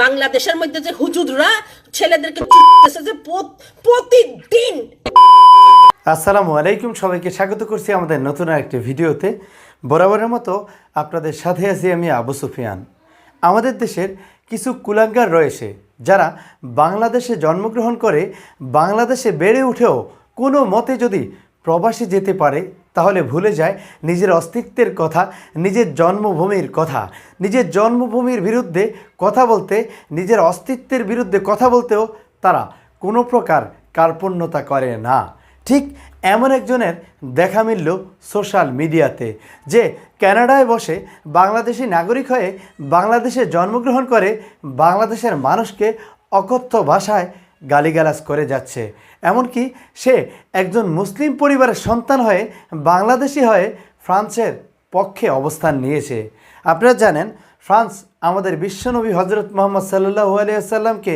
বাংলাদেশের মধ্যে যে হুজুররা ছেলেদেরকে চুটতেছে যে প্রতিদিন। আসসালামু আলাইকুম, সবাইকে স্বাগত করছি আমাদের নতুন একটি ভিডিওতে। বরাবরের মতো আপনাদের সাথে আছি আমি আবু সুফিয়ান। আমাদের দেশের কিছু কুলাঙ্গার রয়েছে যারা বাংলাদেশে জন্মগ্রহণ করে বাংলাদেশে বেড়ে উঠেও কোনো মতে যদি প্রবাসে যেতে পারে তাহলে ভুলে যায় নিজের অস্তিত্বের কথা, নিজের জন্মভূমির কথা। নিজের জন্মভূমির বিরুদ্ধে কথা বলতে, নিজের অস্তিত্বের বিরুদ্ধে কথা বলতেও তারা কোনো প্রকার কার্পণ্যতা করে না। ঠিক এমন একজনের দেখা মিলল সোশ্যাল মিডিয়াতে, যে কানাডায় বসে বাংলাদেশি নাগরিক হয়ে বাংলাদেশে জন্মগ্রহণ করে বাংলাদেশের মানুষকে অকথ্য ভাষায় গালিগালাজ করে যাচ্ছে। এমনকি সে একজন মুসলিম পরিবারের সন্তান হয়ে বাংলাদেশি হয়ে ফ্রান্সের পক্ষে অবস্থান নিয়েছে। আপনারা জানেন, ফ্রান্স আমাদের বিশ্বনবী হজরত মুহাম্মদ সাল্লাল্লাহু আলাইহি ওয়াসাল্লামকে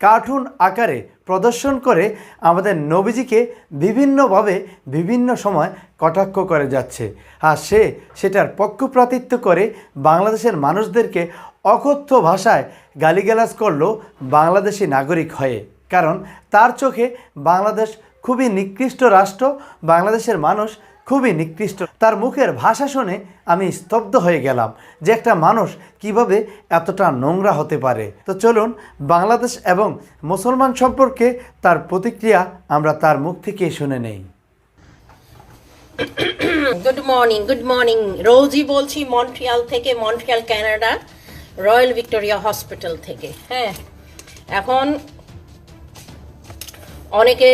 কার্টুন আকারে প্রদর্শন করে আমাদের নবীজিকে বিভিন্নভাবে বিভিন্ন সময় কটাক্ষ করে যাচ্ছে। আর সেটার পক্ষপাতিত্ব করে বাংলাদেশের মানুষদেরকে অকথ্য ভাষায় গালিগালাজ করলো বাংলাদেশি নাগরিক হয়ে। কারণ তার চোখে বাংলাদেশ খুবই নিকৃষ্ট রাষ্ট্র, বাংলাদেশের মানুষ খুবই নিকৃষ্ট। তার মুখের ভাষা শুনে আমি স্তব্ধ হয়ে গেলাম যে একটা মানুষ কিভাবে এতটা নোংরা হতে পারে। তো চলুন বাংলাদেশ এবং মুসলমান সম্পর্কে তার প্রতিক্রিয়া আমরা তার মুখ থেকে শুনে নেই। Good morning. রোজি বলছি মন্ট্রিয়াল থেকে, Montreal Canada, royal Victoria hospital থেকে। হ্যাঁ, এখন অনেকে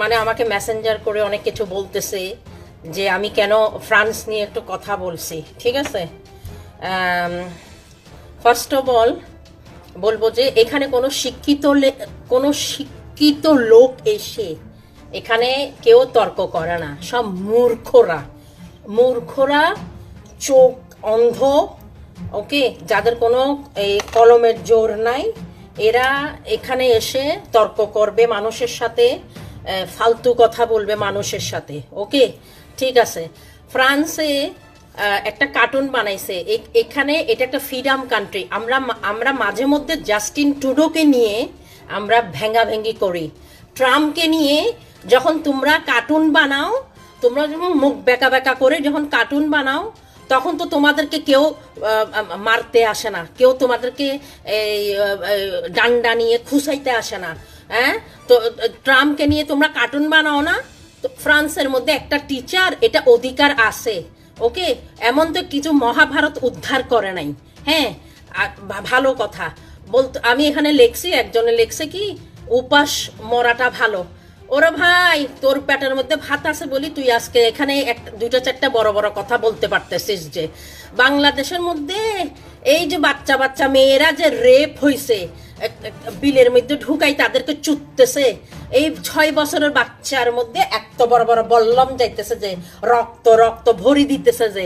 মানে আমাকে মেসেঞ্জার করে অনেক কিছু বলতেছে যে আমি কেন ফ্রান্স নিয়ে একটু কথা বলছি। ঠিক আছে, ফার্স্ট অফ অল বলবো যে এখানে কোনো শিক্ষিত লোক এসে এখানে কেউ তর্ক করে না। সব মূর্খরা চোখ অন্ধ, ওকে, যাদের কোনো এই কলমের জোর নাই, এরা এখানে এসে তর্ক করবে মানুষের সাথে, ফালতু কথা বলবে মানুষের সাথে। ওকে, ঠিক আছে। ফ্রান্সে একটা কার্টুন বানাইছে, এখানে এটা একটা ফ্রিডম কান্ট্রি। আমরা মাঝে মধ্যে জাস্টিন ট্রুডোকে নিয়ে আমরা ভেঙ্গাভেঙ্গি করি। ট্রাম্পকে নিয়ে যখন তোমরা কার্টুন বানাও, তোমরা যখন মুখ বেঁকা বেঁকা করে যখন কার্টুন বানাও, তখন তো তোমাদেরকে কেউ মারতে আসে না, কেউ তোমাদেরকে এই ডান্ডা নিয়ে খুসাইতে আসে না। হ্যাঁ, তো ট্রাম্পকে নিয়ে তোমরা কার্টুন বানাও না। তো ফ্রান্সের মধ্যে একটা টিচার এটা অধিকার আছে। ওকে, এমন তো কিছু মহাভারত উদ্ধার করে নাই। হ্যাঁ, ভালো কথা বলতো। আমি এখানে লেখছি, একজনে লেখছে কি উপাস মরাটা ভালো। ওরা ভাই, তোর পেটের মধ্যে ভাত আছে বলি তুই আজকে এখানে দুইটা চারটা বড় বড় কথা বলতে পারতেছিস যে বাংলাদেশের মধ্যে এই যে বাচ্চা মেয়েরা যে রেপ হইছে, বিলের মধ্যে ঢুকাই তাদেরকে চুটতেছে। এই 6 বছরের বাচ্চার মধ্যে এত বড় বড় বল্লম যাইতেছে যে রক্ত ভরি দিতেছে যে।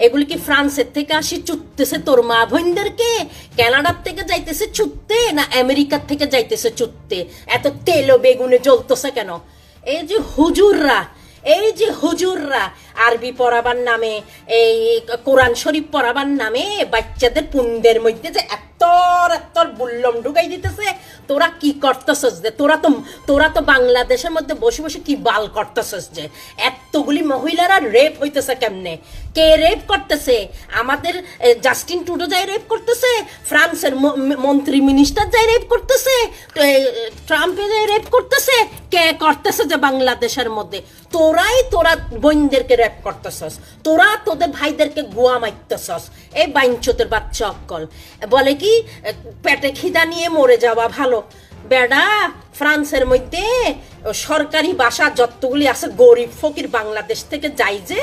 এগুলি কি ফ্রান্সের থেকে আসি চুটতেছে তোর মা বোনদেরকে? কানাডার থেকে যাইতেছে চুটতে না আমেরিকার থেকে যাইতেছে চুটতে? এত তেল ও বেগুনে জ্বলতেছে কেন? এই যে হুজুররা আরবি পড়াবার নামে, এই কোরআন শরীফ পড়াবার নামে বাচ্চাদের পুন্ডের মধ্যে যে এত বুল্লম ঢুকাই দিতেছে। তোরা কি করতেছস যে? তোরা তো বাংলাদেশের মধ্যে বসে বসে কি বাল করতেছস যে? এতগুলি মহিলারা রেপ হইতেছে কেমনে? কে রেপ করতেছে? আমাদের জাস্টিন ট্রুডো যাই রেপ করতেছে, ফ্রান্সের মন্ত্রী মিনিস্টার যাই রেপ করতেছে, ট্রাম্পে যাই রেপ করতেছে। কে করতেছে যে বাংলাদেশের মধ্যে? তোরা বোনদেরকে রেপ করতেছস, তোরা তোদের ভাইদেরকে গুয়া মারতেছস। এই বাইঞ্চোতের বাচ্চা অক্কল বলে কি পেটে খিদা নিয়ে মরে যাওয়া ভালো। বেডা, ফ্রান্সের মধ্যে সরকারি বাসা যতগুলি আছে গরিব ফকির বাংলাদেশ থেকে যাই যে,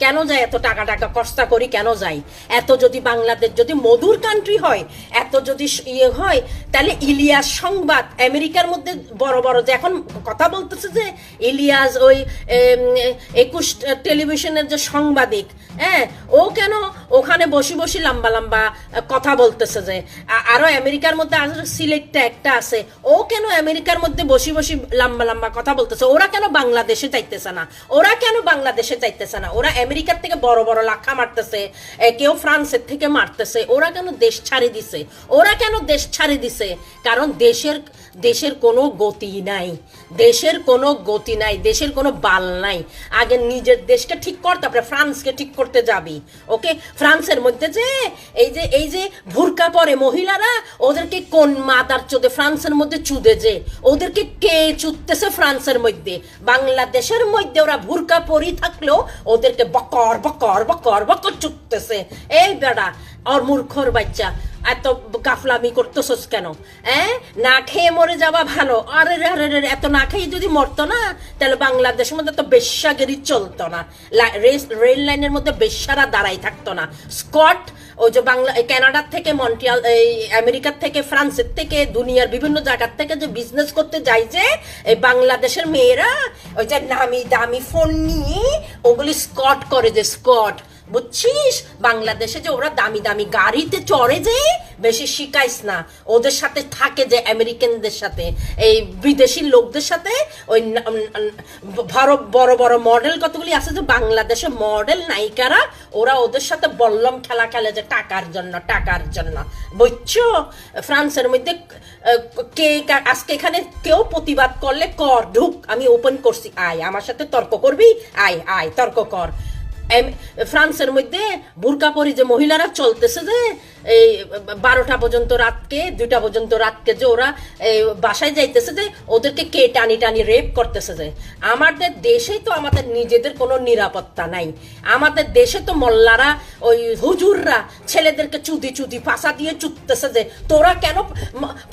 কেন যায়? এত টাকা কষ্টা করি কেন যাই? এত যদি বাংলাদেশ যদি মধুর কান্ট্রি হয়, এত যদি ইয়ে হয়, তাহলে ইলিয়াস সংবাদ আমেরিকার মধ্যে বড় বড় যে এখন কথা বলতেছে যে ইলিয়াস ওই 21 টেলিভিশনের যে সাংবাদিক, ও কেন ওখানে বসে লম্বা কথা বলতেছে যে? আরো আমেরিকার মধ্যে সিলেক্টটা একটা আছে, ও কেন আমেরিকার মধ্যে বসে বসে লম্বা লম্বা কথা বলতেছে? ওরা কেন বাংলাদেশে যাইতেছে না? ওরা কেন বাংলাদেশে যাইতেছে না? ওরা আমেরিকার থেকে বড় বড় লাখা মারতেছে, কেউ ফ্রান্সের থেকে মারতেছে। ওরা কেন দেশ ছাড়ি দিছে? ওরা কেন দেশ ছাড়ি দিছে? কারণ দেশের কোনো গতি নাই, দেশের কোনো গতি নাই, দেশের কোনো বাল নাই। আগে নিজের দেশকে ঠিক কর, তারপরে ফ্রান্সকে ঠিক করতে যাবি। ওকে, ফ্রান্সের মধ্যে যে এই যে ভুরকা পরে মহিলারা, ওদেরকে কোন মাদার চোদে ফ্রান্সের মধ্যে চুদে, যে ওদেরকে কে চুদতেছে ফ্রান্সের মধ্যে? বাংলাদেশের মধ্যে ওরা ভুরকা পরি থাকলেও ওদেরকে বকর বকর বকর বকর চুদতেছে। এই বেড়া আর মূর্খর বাচ্চা, এত গাফলামি করতেছস কেন? না খেয়ে মরে যাওয়া ভালো। আরে আরে এত না খেয়ে যদি মরতো না, তাহলে বাংলাদেশের মধ্যে তো বেশ্যাগিরি চলতো না, রেল লাইনের মধ্যে বেশ্যারা দাঁড়াই থাকতো না। স্কট, ওই যে কানাডার থেকে মন্ট্রিয়াল, এই আমেরিকার থেকে, ফ্রান্সের থেকে, দুনিয়ার বিভিন্ন জায়গার থেকে যে বিজনেস করতে যায়, যে এই বাংলাদেশের মেয়েরা ওই যে নামি দামি ফোন নিয়ে ওগুলি স্কট করে, যে স্কট, বুঝছিস? বাংলাদেশে যে ওরা দামি দামি গাড়িতে চড়ে, যে বেশি শিখাইস না। ওদের সাথে থাকে যে আমেরিকানদের সাথে, এই বিদেশি লোকদের সাথে, ওই বড় বড় মডেল কতগুলি আছে যে বাংলাদেশে মডেল নায়িকারা, ওরা ওদের সাথে বল্লম খেলা খেলে, যে টাকার জন্য, টাকার জন্য, বুঝছো? ফ্রান্সের মধ্যে কে আজকে এখানে কেউ প্রতিবাদ করলে কর, ঢুক, আমি ওপেন করছি, আয় আমার সাথে তর্ক করবি, আয় আয় তর্ক কর। ফ্রান্সের মধ্যে বুরকা পরি যে মহিলারা চলতেছে, যে এই 12টা পর্যন্ত রাতকে, 2টা পর্যন্ত রাতকে, যে ওরা বাসায় যাইতেছে, যে ওদেরকে কে টানি টানি রেপ করতেছে। যে আমাদের দেশেই তো আমাদের নিজেদের কোনো নিরাপত্তা নাই। আমাদের দেশে তো মোল্লারা, ওই হুজুররা ছেলেদেরকে চুদি চুদি ফাঁসা দিয়ে চুদতেছে। যে তোরা কেন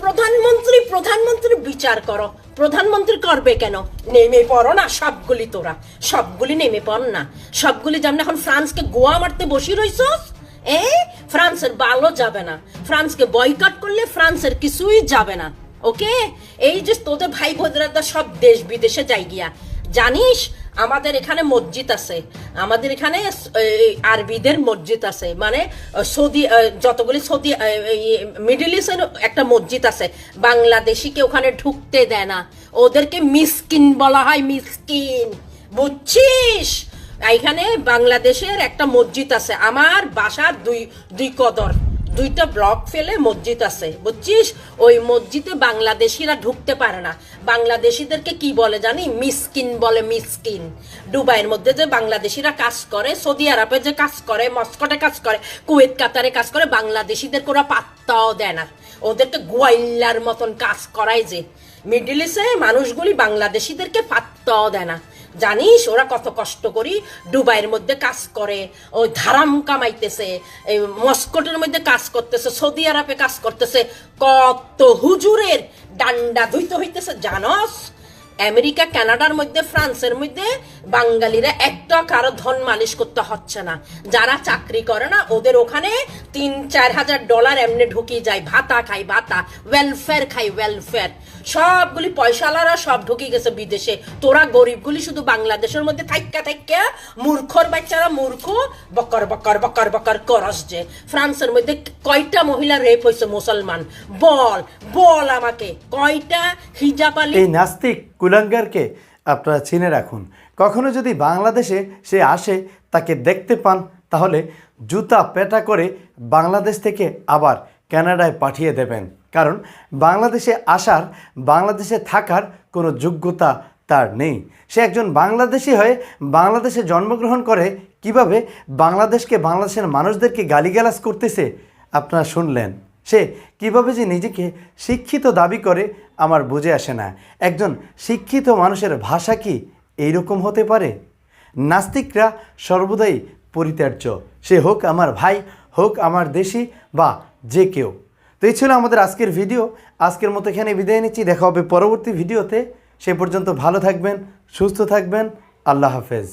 প্রধানমন্ত্রী বিচার করো? প্রধানমন্ত্রী করবে কেন? নেমে পড়ো না সবগুলি, তোরা সবগুলি নেমে পড় না, সবগুলি। যেমন এখন ফ্রান্সকে গোয়া মারতে বসি রইছস, ফ্রান্সের ভালো যাবে না। ফ্রান্সকে বয়কট করলে ফ্রান্সের কিছুই যাবে না। ওকে, এই যে তোদের ভাই বোনেরা সব দেশ বিদেশে যাই গিয়া, জানিস আমাদের এখানে মসজিদ আছে, আমাদের এখানে আরবিদের মসজিদ আছে, মানে সৌদি, যতগুলি সৌদি মিডল ইস্টের একটা মসজিদ আছে, বাংলাদেশিকে ওখানে ঢুকতে দেয় না, ওদেরকে মিসকিন বলা হয়, মিসকিন, বুঝছিস? এখানে বাংলাদেশের একটা মসজিদ আছে, আমার বাসার দুই কদর, 2টা ব্লক ফেলে মসজিদ আছে, বুঝছিস? ওই মসজিদে বাংলাদেশিরা ঢুকতে পারে না। বাংলাদেশিদেরকে কি বলে জানি? মিসকিন বলে, মিসকিন। দুবাইয়ের মধ্যে যে বাংলাদেশিরা কাজ করে, সৌদি আরবে যে কাজ করে, মস্কটে কাজ করে, কুয়েত কাতারে কাজ করে, বাংলাদেশিদের কোনো পাত্তাও দেয় না, ওদেরকে গোয়াইল্লার মতন কাজ করায়। যে মিডল ইস্টে মানুষগুলি বাংলাদেশিদেরকে পাত্তাও দেয় না। জানিস ওরা কত কষ্ট করি দুবাইয়ের মধ্যে কাজ করে, ওই ধারাম কামাইতেছে, এই মস্কোটের মধ্যে কাজ করতেছে, সৌদি আরবে কাজ করতেছে, কত হুজুরের ডান্ডা ধুইতে হইতেছে জানস? আমেরিকা, কানাডার মধ্যে, ফ্রান্সের মধ্যে বাঙালিরা একটা কারো ধন মালিশ করতে হচ্ছে না। যারা চাকরি করে না ওদের ওখানে $3-4 এমনি ঢুকিয়ে যায়, ভাতা খাই, ভাতা, ওয়েলফেয়ার খাই, ওয়েলফেয়ার। সবগুলি পয়সালারা সব ঢুকিয়ে গেছে বিদেশে। তোরা গরিবগুলি শুধু বাংলাদেশের মধ্যে থাইকা মূর্খর বাচ্চারা মূর্খ, বকর বকর বকর বকর করস। যে ফ্রান্সের মধ্যে কয়টা মহিলা রেপ হয়েছে মুসলমান? বল আমাকে, কয়টা হিজাব আলী? এই নাস্তিক কুলাঙ্গারকে আপনারা চিনে রাখুন। কখনো যদি বাংলাদেশে সে আসে, তাকে দেখতে পান, তাহলে জুতা পেটা করে বাংলাদেশ থেকে আবার কানাডায় পাঠিয়ে দেবেন। কারণ বাংলাদেশে আসার, বাংলাদেশে থাকার কোনো যোগ্যতা তার নেই। সে একজন বাংলাদেশি হয়ে বাংলাদেশে জন্মগ্রহণ করে কিভাবে বাংলাদেশকে, বাংলাদেশের মানুষদেরকে গালিগালাজ করতেছে আপনারা শুনলেন। সে কিভাবে যে নিজেকে শিক্ষিত দাবি করে আমার বুঝে আসে না। একজন শিক্ষিত মানুষের ভাষা কি এইরকম হতে পারে? নাস্তিকরা সর্বদাই পরিত্যাজ্য, সে হোক আমার ভাই, হোক আমার দেশি বা যে কেউ। তো এই ছিল আমাদের আজকের ভিডিও। আজকের মতো এখানে বিদায় নিচ্ছি, দেখা হবে পরবর্তী ভিডিওতে। সে পর্যন্ত ভালো থাকবেন, সুস্থ থাকবেন, আল্লাহ হাফেজ।